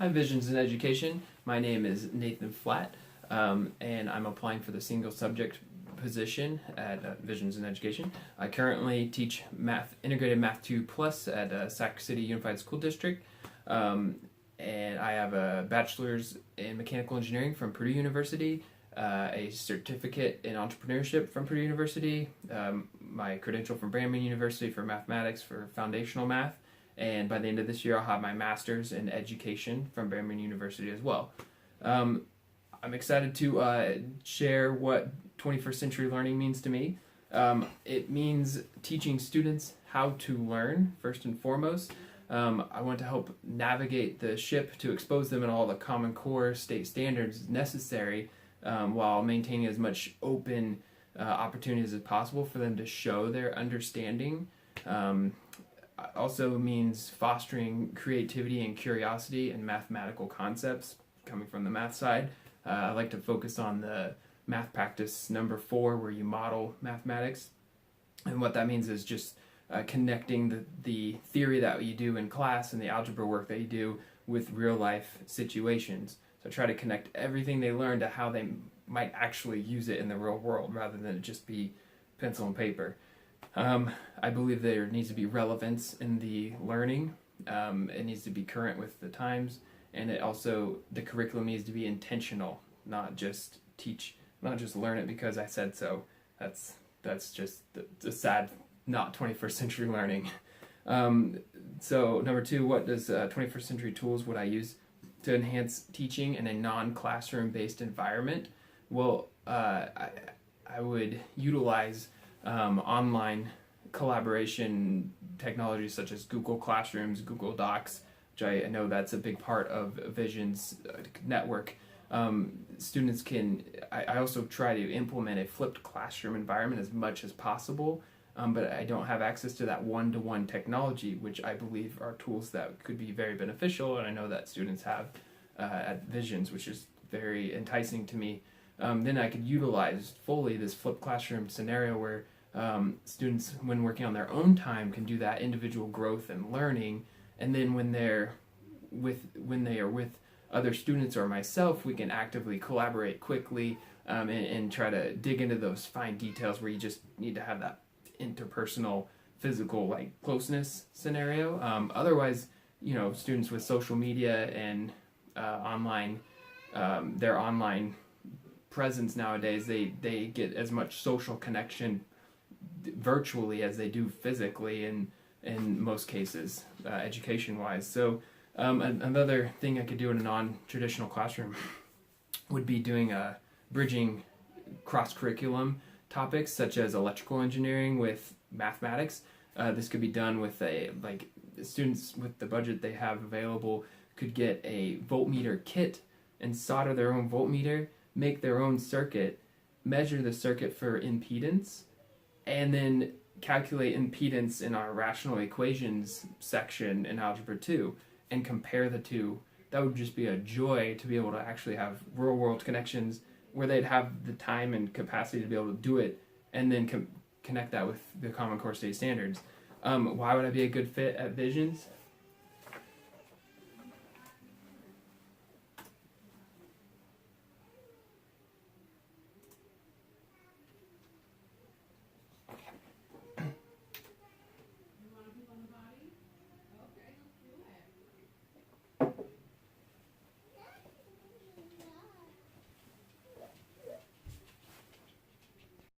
Hi, Visions in Education. My name is Nathan Flatt, and I'm applying for the single subject position at Visions in Education. I currently teach integrated Math 2 Plus at Sac City Unified School District, and I have a bachelor's in mechanical engineering from Purdue University, a certificate in entrepreneurship from Purdue University, my credential from Brandman University for mathematics for foundational math, and by the end of this year I'll have my master's in education from Brandman University as well. I'm excited to share what 21st century learning means to me. It means teaching students how to learn, first and foremost. I want to help navigate the ship to expose them in all the Common Core state standards necessary while maintaining as much open opportunities as possible for them to show their understanding. Also means fostering creativity and curiosity in mathematical concepts, coming from the math side. I like to focus on the math practice number 4, where you model mathematics. And what that means is just connecting the theory that you do in class and the algebra work that you do with real life situations. So try to connect everything they learn to how they might actually use it in the real world rather than it just be pencil and paper. I believe there needs to be relevance in the learning. It needs to be current with the times, and the curriculum needs to be intentional, not just learn it because I said so. That's just the sad, not 21st century learning. So number 2, what does 21st century tools would I use to enhance teaching in a non-classroom based environment? Well, I would utilize online collaboration technologies such as Google Classrooms, Google Docs, which I know that's a big part of Vision's network. Students I also try to implement a flipped classroom environment as much as possible, but I don't have access to that one-to-one technology, which I believe are tools that could be very beneficial, and I know that students have at Visions, which is very enticing to me. Then I could utilize fully this flipped classroom scenario where students, when working on their own time, can do that individual growth and learning, and then when they are with other students or myself, we can actively collaborate quickly and try to dig into those fine details where you just need to have that interpersonal, physical closeness scenario. Otherwise, students with social media and their online presence nowadays, they get as much social connection virtually as they do physically in most cases, education-wise. So another thing I could do in a non-traditional classroom would be doing bridging cross-curriculum topics such as electrical engineering with mathematics. This could be done with students with the budget they have available could get a voltmeter kit and solder their own voltmeter, make their own circuit, measure the circuit for impedance, and then calculate impedance in our rational equations section in Algebra 2 and compare the two. That would just be a joy to be able to actually have real-world connections where they'd have the time and capacity to be able to do it and then connect that with the Common Core state standards. Why would I be a good fit at Visions?